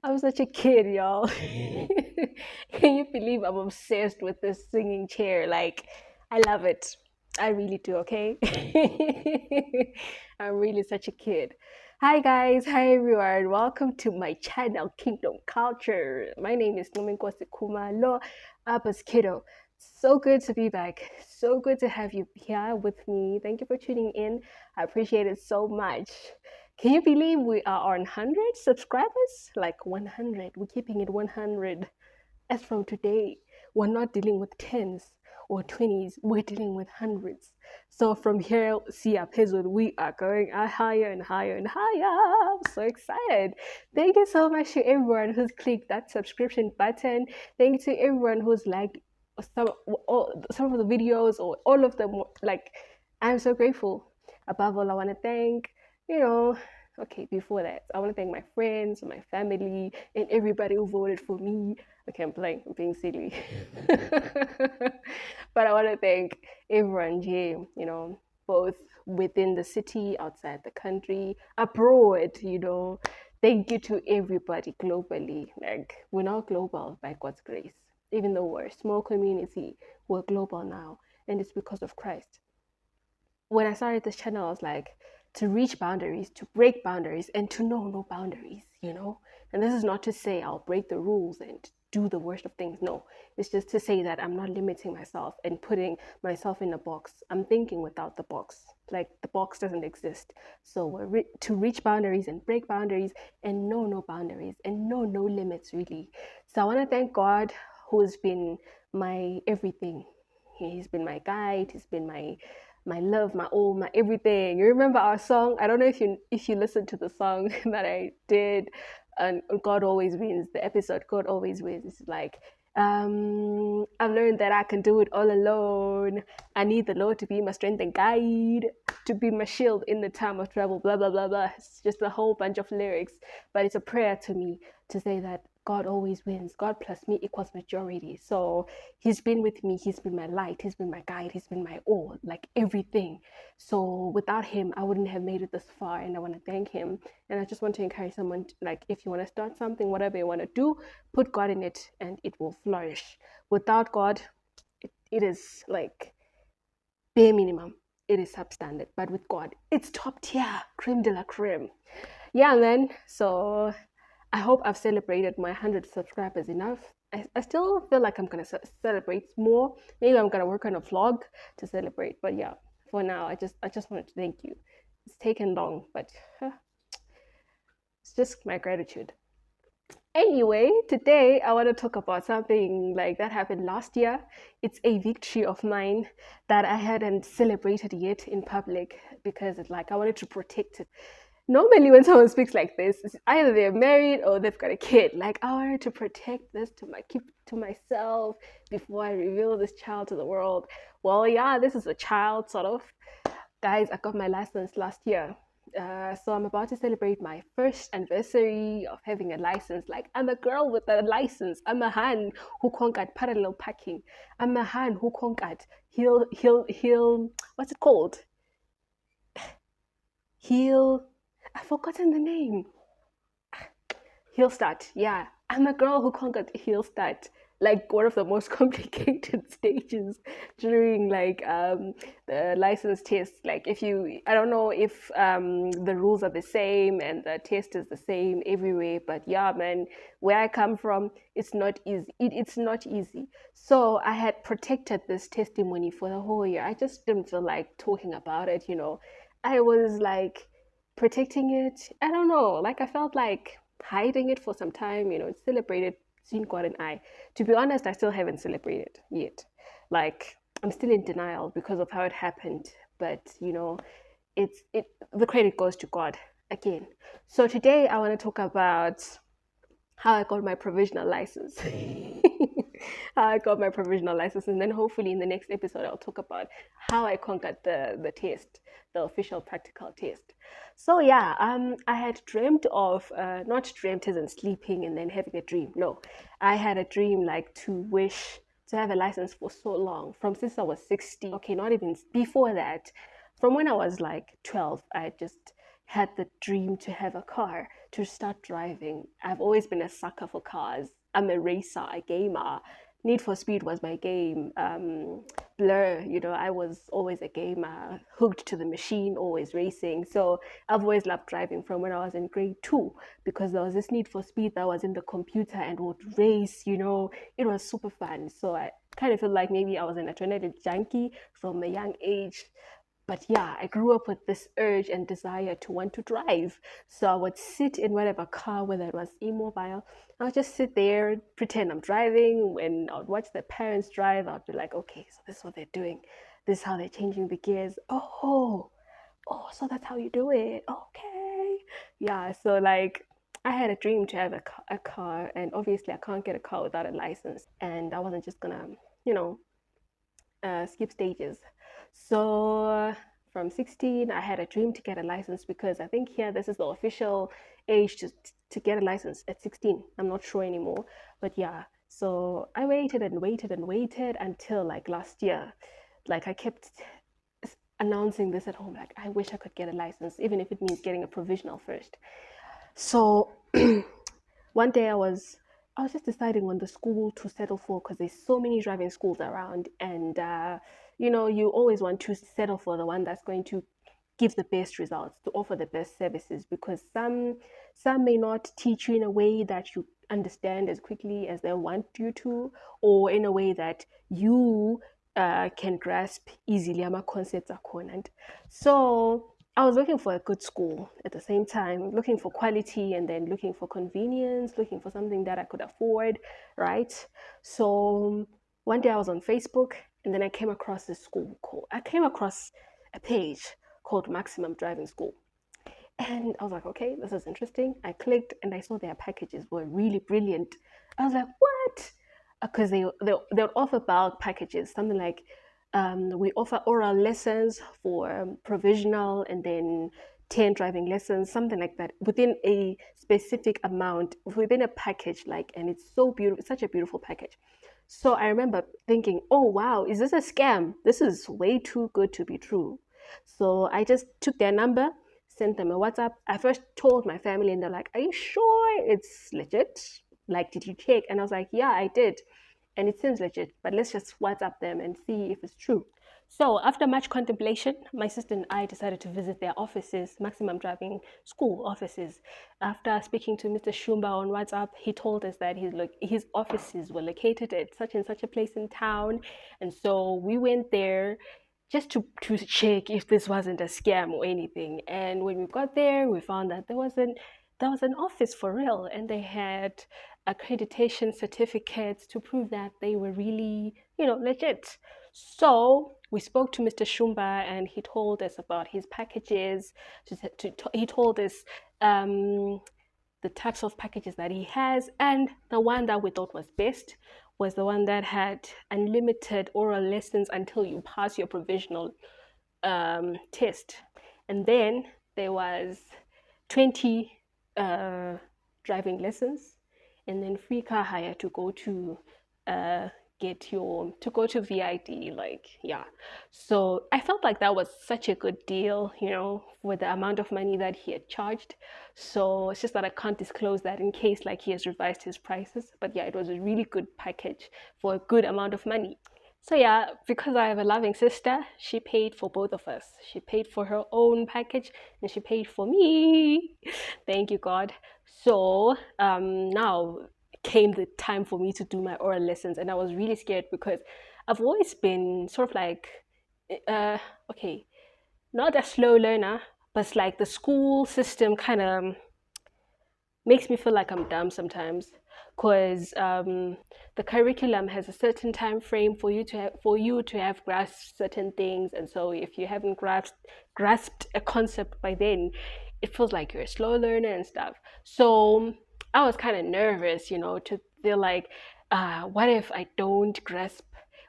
I'm such a kid, y'all. Can you believe I'm obsessed with this singing chair? Like, I love it. I really do, okay? I'm really such a kid. Hi, guys. Hi, everyone. Welcome to my channel, Kingdom Culture. My name is Nominkwasi Kumalo Abbas Kiddo. So good to be back. So good to have you here with me. Thank you for tuning in. I appreciate it so much. Can you believe we are on 100 subscribers? Like 100. We're keeping it 100. As from today, we're not dealing with tens or 20s, we're dealing with hundreds. So from here, see our episode, we are going higher and higher and higher. I'm so excited. Thank you so much to everyone who's clicked that subscription button. Thank you to everyone who's liked some of the videos or all of them. Like, I'm so grateful. Above all, I want to thank, you know, okay, before that, I want to thank my friends, my family, and everybody who voted for me. Okay, I'm playing, I'm being silly. But I want to thank everyone here, both within the city, outside the country, abroad, Thank you to everybody globally. Like, we're not global by God's grace. Even though we're a small community, we're global now. And it's because of Christ. When I started this channel, I was like, to reach boundaries, to break boundaries, and to know no boundaries. And this is not to say I'll break the rules and do the worst of things. No, it's just to say that I'm not limiting myself and putting myself in a box. I'm thinking without the box. Like, the box doesn't exist. So to reach boundaries and break boundaries and know no boundaries and know no limits, really. So I want to thank God, who's been my everything. He's been my guide. He's been my love, my all, my everything. You remember our song? I don't know if you listened to the song that I did, and God Always Wins. The episode God Always Wins. It's like, I've learned that I can do it all alone. I need the Lord to be my strength and guide, to be my shield in the time of trouble. Blah blah blah blah. It's just a whole bunch of lyrics, but it's a prayer to me to say that God always wins. God plus me equals majority. So He's been with me. He's been my light. He's been my guide. He's been my all, like everything. So without Him, I wouldn't have made it this far. And I want to thank Him. And I just want to encourage someone, like, if you want to start something, whatever you want to do, put God in it and it will flourish. Without God, it is like bare minimum. It is substandard. But with God, it's top tier, creme de la creme. Yeah, man. So I hope I've celebrated my 100 subscribers enough. I still feel like I'm gonna celebrate more. Maybe I'm gonna work on a vlog to celebrate. But yeah, for now, I just wanted to thank you. It's taken long, but it's just my gratitude. Anyway, today I want to talk about something like that happened last year. It's a victory of mine that I hadn't celebrated yet in public because it's like I wanted to protect it. Normally, when someone speaks like this, it's either they're married or they've got a kid. Like, I wanted to protect this keep to myself before I reveal this child to the world. Well, yeah, this is a child, sort of. Guys, I got my license last year. So I'm about to celebrate my first anniversary of having a license. Like, I'm a girl with a license. I'm a han who conquered parallel parking. I'm a han who conquered what's it called? I've forgotten the name. Heel start. Yeah, I'm a girl who conquered heel start. Like, one of the most complicated stages during the license test. Like, I don't know if the rules are the same and the test is the same everywhere, but yeah, man, where I come from, it's not easy. It's not easy. So I had protected this testimony for the whole year. I just didn't feel like talking about it. I was like protecting it. I don't know. Like, I felt like hiding it for some time, celebrated between God and I. To be honest, I still haven't celebrated yet. Like, I'm still in denial because of how it happened. But the credit goes to God again. So today I want to talk about how I got my provisional license. How I got my provisional license, and then hopefully in the next episode I'll talk about how I conquered the test, the official practical test. So yeah, I had dreamt of not dreamt as in sleeping and then having a dream. No, I had a dream like to wish to have a license for so long, from since I was 16. Okay, not even before that. From when I was like 12, I just had the dream to have a car, to start driving. I've always been a sucker for cars. I'm a racer, a gamer. Need for Speed was my game. Blur, I was always a gamer, hooked to the machine, always racing. So I've always loved driving from when I was in grade two, because there was this Need for Speed that was in the computer and would race. It was super fun. So I kind of feel like maybe I was an adrenaline junkie from a young age. But yeah, I grew up with this urge and desire to want to drive. So I would sit in whatever car, whether it was e-mobile, I would just sit there, pretend I'm driving. When I would watch the parents drive, I'd be like, okay, so this is what they're doing. This is how they're changing the gears. Oh, so that's how you do it. Okay. Yeah, so like I had a dream to have a car, and obviously I can't get a car without a license. And I wasn't just gonna, you know, skip stages. So from 16, I had a dream to get a license, because I think here this is the official age to get a license at 16. I'm not sure anymore, but yeah. So I waited and waited and waited until like last year. Like I kept announcing this at home, like I wish I could get a license, even if it means getting a provisional first. So one day I was just deciding on the school to settle for, because there's so many driving schools around, and you always want to settle for the one that's going to give the best results, to offer the best services, because some may not teach you in a way that you understand as quickly as they want you to, or in a way that you can grasp easily ama concepts akhona. And so I was looking for a good school at the same time, looking for quality and then looking for convenience, looking for something that I could afford, right? So one day I was on Facebook, and then I came across a page called Maximum Driving School. And I was like, okay, this is interesting. I clicked and I saw their packages were really brilliant. I was like, what? Because they would offer bulk packages, something like we offer oral lessons for provisional, and then 10 driving lessons, something like that, within a specific amount, within a package, like, and it's so beautiful, such a beautiful package. So I remember thinking, oh wow, is this a scam? This is way too good to be true. So I just took their number, sent them a WhatsApp. I first told my family, and they're like, are you sure it's legit? Like, did you check? And I was like, yeah, I did. And it seems legit, but let's just WhatsApp them and see if it's true. So, after much contemplation, my sister and I decided to visit their offices, Maximum Driving School offices. After speaking to Mr. Shumba on WhatsApp, he told us that his offices were located at such and such a place in town. And so we went there just to check if this wasn't a scam or anything. And when we got there, we found that there was an office for real, and they had accreditation certificates to prove that they were really, legit. So we spoke to Mr. Shumba, and he told us about his packages. He told us the types of packages that he has, and the one that we thought was best was the one that had unlimited oral lessons until you pass your provisional test. And then there was 20 driving lessons, and then free car hire to go to uh, go to VID. Like, yeah. So I felt like that was such a good deal, with the amount of money that he had charged. So it's just that I can't disclose that in case like he has revised his prices. But yeah, it was a really good package for a good amount of money. So yeah, because I have a loving sister, she paid for both of us. She paid for her own package, and she paid for me. Thank you, God. So now came the time for me to do my oral lessons, and I was really scared because I've always been sort of like, uh, okay, not a slow learner, but it's like the school system kind of makes me feel like I'm dumb sometimes, because the curriculum has a certain time frame for you to have grasped certain things, and so if you haven't grasped a concept by then, it feels like you're a slow learner and stuff. So I was kind of nervous, to feel like, what if I don't grasp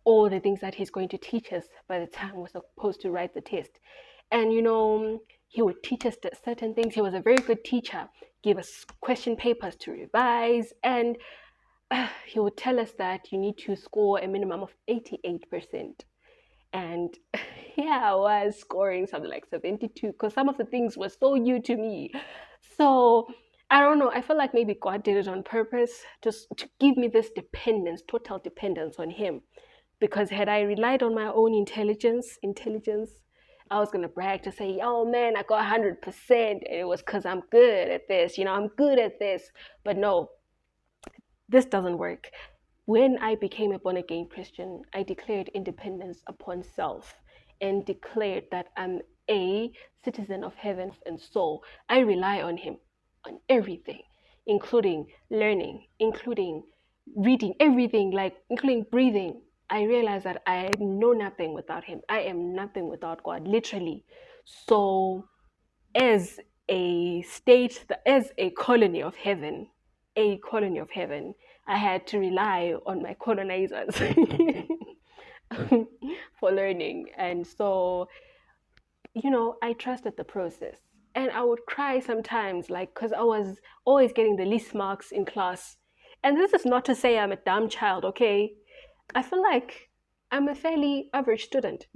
all the things that he's going to teach us by the time we're supposed to write the test? And he would teach us certain things. He was a very good teacher, give us question papers to revise, and he would tell us that you need to score a minimum of 88%. And here I was scoring something like 72 because some of the things were so new to me. So I don't know. I feel like maybe God did it on purpose, just to give me this dependence, total dependence on Him. Because had I relied on my own intelligence, I was gonna brag to say, "Oh man, I got 100%," and it was because I'm good at this. I'm good at this. But no, this doesn't work. When I became a born again Christian, I declared independence upon self and declared that I'm a citizen of heaven. And so I rely on Him on everything, including learning, including reading, everything, like including breathing. I realize that I know nothing without Him. I am nothing without God, literally. So as as a colony of heaven, I had to rely on my colonizers for learning. And so, I trusted the process. And I would cry sometimes, like, because I was always getting the least marks in class. And this is not to say I'm a dumb child, okay? I feel like I'm a fairly average student.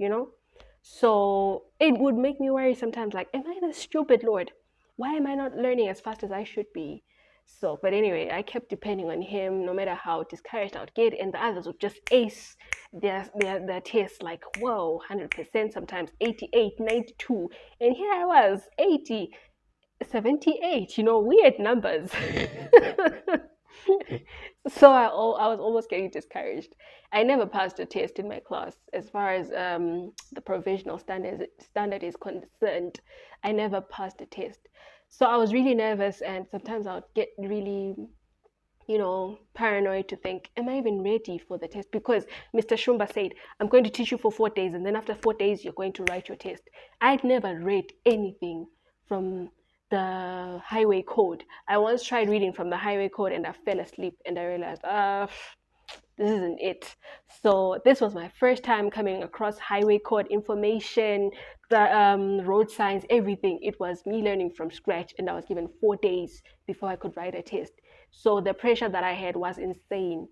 So it would make me worry sometimes, like, am I the stupid Lord? Why am I not learning as fast as I should be? So, but anyway, I kept depending on Him no matter how discouraged I would get, and the others would just ace their tests, like, whoa, 100%, sometimes 88, 92. And here I was, 80, 78, weird numbers. So I was almost getting discouraged. I never passed a test in my class as far as the provisional standard is concerned. I never passed a test. So I was really nervous, and sometimes I would get really paranoid to think, am I even ready for the test? Because Mr. Shumba said, I'm going to teach you for 4 days, and then after 4 days, you're going to write your test. I'd never read anything from the highway code. I once tried reading from the highway code and I fell asleep, and I realized, this isn't it. So this was my first time coming across highway code information, the road signs, everything. It was me learning from scratch, and I was given 4 days before I could write a test. So the pressure that I had was insane.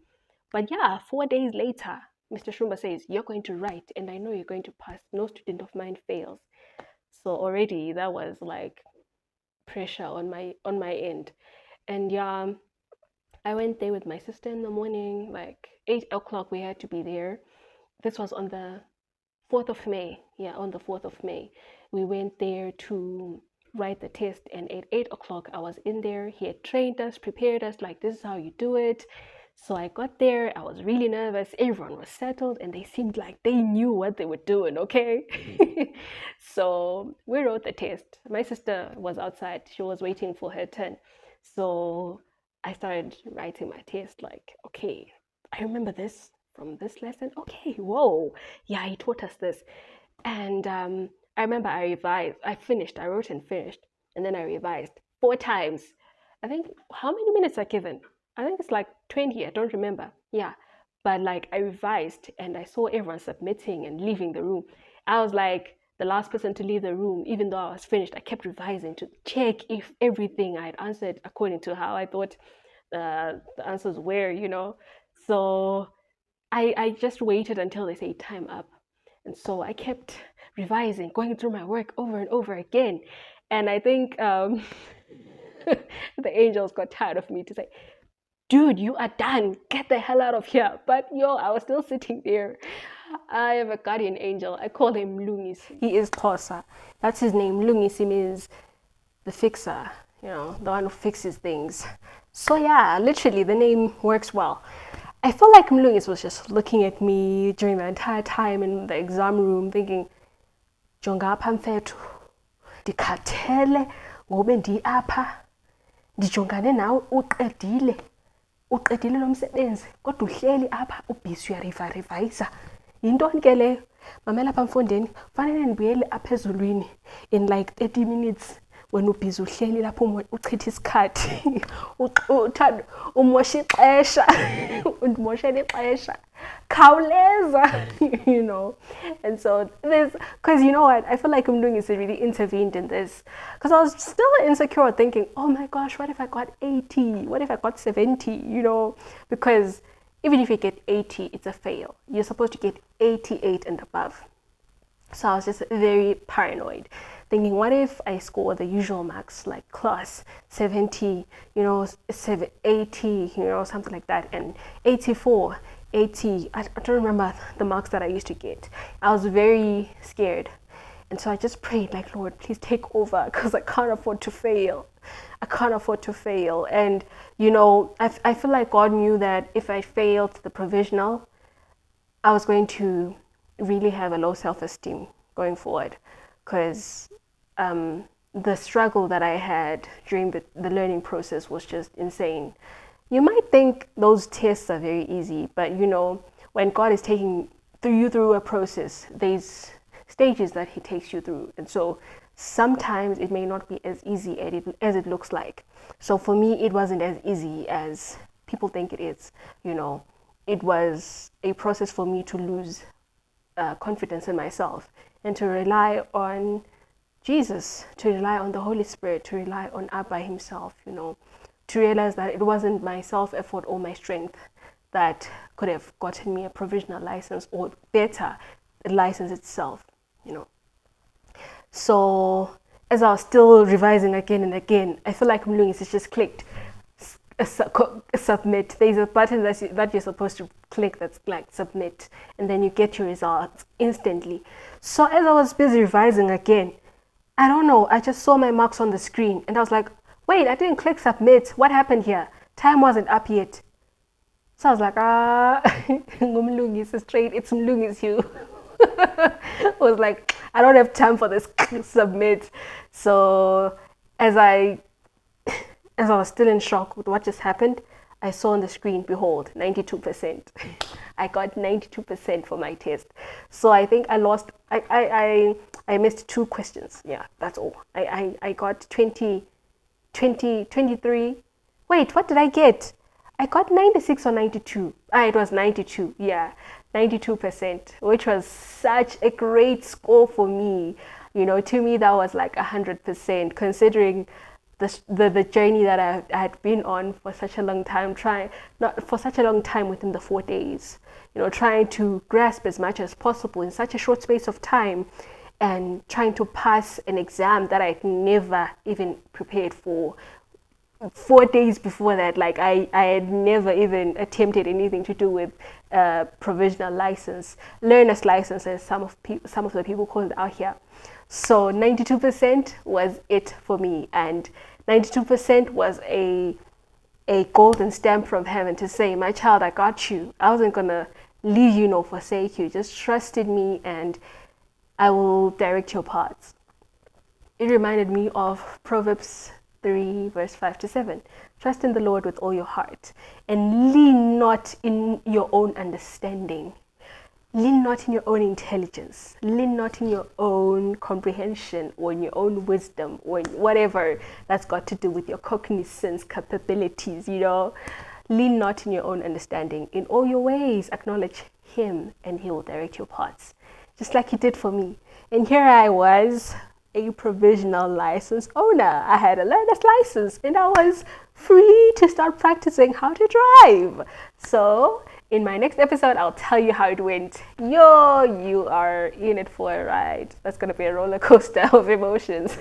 But yeah, 4 days later, Mr. Shumba says, you're going to write, and I know you're going to pass. No student of mine fails. So already that was like pressure on my end. And yeah, I went there with my sister in the morning, like 8 o'clock. We had to be there. This was on the 4th of May. Yeah, on the 4th of May. We went there to write the test, and at 8 o'clock I was in there. He had trained us, prepared us, like, this is how you do it. So I got there, I was really nervous. Everyone was settled and they seemed like they knew what they were doing, okay? So we wrote the test. My sister was outside, she was waiting for her turn. So I started writing my test, like, okay, I remember this from this lesson. Okay, whoa, yeah, he taught us this. And I remember I revised. I wrote and finished, and then I revised 4 times. I think, how many minutes are given? I think it's like 20, I don't remember. Yeah. But like, I revised and I saw everyone submitting and leaving the room. I was like the last person to leave the room, even though I was finished. I kept revising to check if everything I had answered according to how I thought the answers were. So I just waited until they say time up. And so I kept revising, going through my work over and over again. And I think the angels got tired of me to say, dude, you are done. Get the hell out of here. But I was still sitting there. I have a guardian angel. I call him Lungis. He is Xhosa. That's his name. Lungisi means the fixer, the one who fixes things. So yeah, literally the name works well. I felt like Mlungis was just looking at me during the entire time in the exam room thinking, jonga apha mfethu, ndikhathele ngobe apha, ndijongane nawe uqedile lo msebenzi, kodwa uhleli apha ubhizi uyarivayisa. Yintoni ke leyo? Mamela apha mfondeni, fanele ndibuyele apha ezulwini in like 30 minutes. When ubhizi uhleli lapho uchitha isikhathi uthanda umosha ixesha undimoshela ixesha khawuleza. And so this, because you know what, I feel like Mlungisi really intervened in this, because I was still insecure thinking, oh my gosh, what if I got 80, what if I got 70, because even if you get 80, it's a fail. You're supposed to get 88 and above. So I was just very paranoid, thinking, what if I score the usual marks like class 70, 80, something like that, and 84, 80. I don't remember the marks that I used to get. I was very scared. And so I just prayed, like, Lord, please take over because I can't afford to fail. I can't afford to fail. And, I feel like God knew that if I failed the provisional, I was going to really have a low self-esteem going forward because the struggle that I had during the learning process was just insane. You might think those tests are very easy, but when God is taking you through a process, there's stages that He takes you through. And so sometimes it may not be as easy as it looks like. So for me, it wasn't as easy as people think it is. It was a process for me to lose confidence in myself and to rely on Jesus, to rely on the Holy Spirit, to rely on Abba Himself, to realize that it wasn't my self effort or my strength that could have gotten me a provisional license, or better, the license itself, So as I was still revising again and again, I feel like Mlungis has just clicked submit. There's a button that you're supposed to click that's like submit, and then you get your results instantly. So as I was busy revising again, I don't know, I just saw my marks on the screen and I was like, wait, I didn't click submit. What happened here? Time wasn't up yet. So I was like, Mlungis straight, it's Mlungis you. I was like, I don't have time for this submit. So as I was still in shock with what just happened, I saw on the screen, behold, 92%. I got 92% for my test. So I think I lost, I missed 2 questions. Yeah, that's all. I got 23. Wait, what did I get? I got 96 or 92. It was 92. Yeah, 92%, which was such a great score for me. To me, that was like 100%, considering the journey that I had been on for such a long time, within the 4 days, trying to grasp as much as possible in such a short space of time, and trying to pass an exam that I'd never even prepared for. 4 days before that, like I had never even attempted anything to do with provisional license, learner's license, as some of the people call it out here. So 92% was it for me, and 92% was a golden stamp from heaven to say, my child, I got you. I wasn't gonna leave you nor forsake you. Just trust in me and I will direct your paths. It reminded me of Proverbs 3 verse 5 to 7. Trust in the Lord with all your heart and lean not in your own understanding. Lean not in your own intelligence. Lean not in your own comprehension or in your own wisdom or in whatever that's got to do with your cognizance capabilities, Lean not in your own understanding. In all your ways, acknowledge Him and He will direct your paths. Just like He did for me. And here I was, a provisional license owner. I had a learner's license and I was free to start practicing how to drive. So in my next episode, I'll tell you how it went. You are in it for a ride. That's going to be a roller coaster of emotions.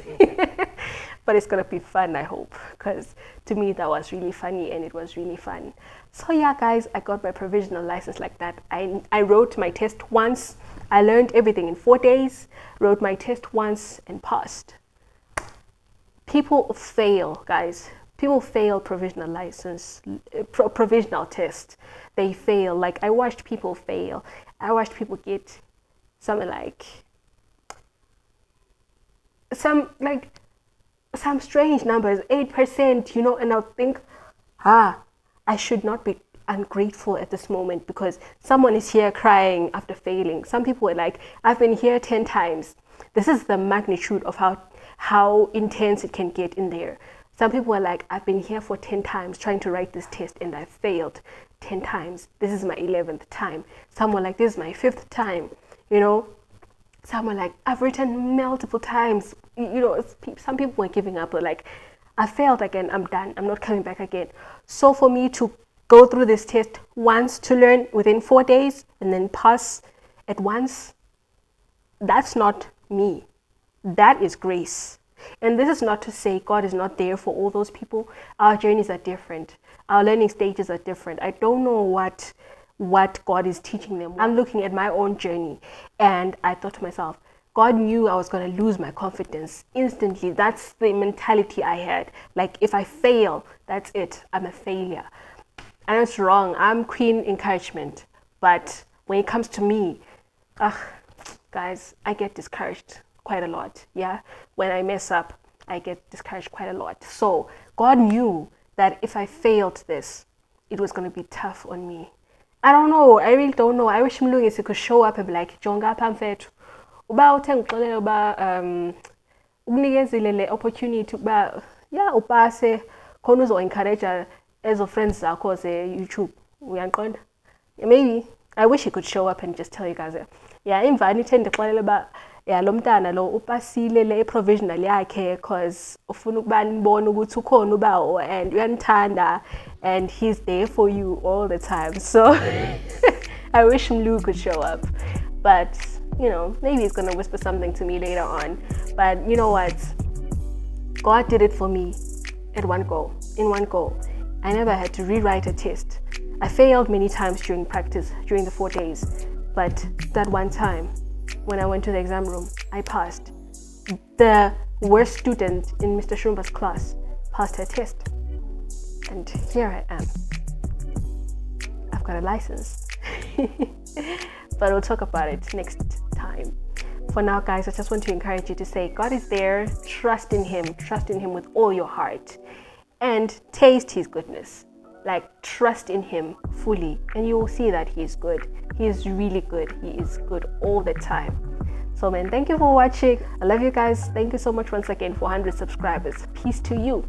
But it's going to be fun, I hope, because to me that was really funny and it was really fun. So yeah, guys, I got my provisional license like that. I wrote my test once. I learned everything in 4 days, wrote my test once and passed. People fail, guys. People fail provisional license, provisional test. They fail. Like, I watched people fail. I watched people get something like some strange numbers, 8%, and I'll think, I should not be ungrateful at this moment because someone is here crying after failing. Some people are like, I've been here 10 times. This is the magnitude of how intense it can get in there. Some people are like, I've been here for 10 times trying to write this test and I failed 10 times. This is my 11th time. Some are like, this is my 5th time, Some are like, I've written multiple times. Some people were giving up. They're like, I failed again. I'm done. I'm not coming back again. So for me to go through this test once, to learn within 4 days and then pass at once, that's not me. That is grace. And this is not to say God is not there for all those people. Our journeys are different. Our learning stages are different. I don't know what God is teaching them. I'm looking at my own journey, and I thought to myself, God knew I was going to lose my confidence instantly. That's the mentality I had. Like, if I fail, that's it. I'm a failure. And it's wrong. I'm queen encouragement. But when it comes to me, guys, I get discouraged quite a lot. Yeah. When I mess up, I get discouraged quite a lot. So God knew that if I failed this, it was going to be tough on me. I don't know. I really don't know. I wish Mlungisi could show up and be like, Jonga pamfethu. Uba uthe ngixelele uba ukunikezile le opportunity uba yeah upase khona uzo-encourage ezo friends zakho ze-YouTube. Uyanqonda? Maybe I wish he could show up and just tell you guys, yeah, imvani ithe ndixelele uba yeah lo mntana lo upasile le provisional yakhe because ufuna ukuba nibone ukuthi ukhona ubawo and uyanithanda and he's there for you all the time. So I wish Mlu could show up, but you know, maybe he's gonna whisper something to me later on. But you know what, God did it for me in one go. I never had to rewrite a test. I failed many times during practice during the 4 days, but that one time when I went to the exam room, I passed. The worst student in Mr. Shumba's class passed her test, and here I am. I've got a license. But we'll talk about it next time. For now, guys, I just want to encourage you to say God is there. Trust in him with all your heart, and taste his goodness. Like, trust in him fully, and you will see that he is good. He is really good. He is good all the time. So man, thank you for watching. I love you guys. Thank you so much once again for 100 subscribers. Peace to you.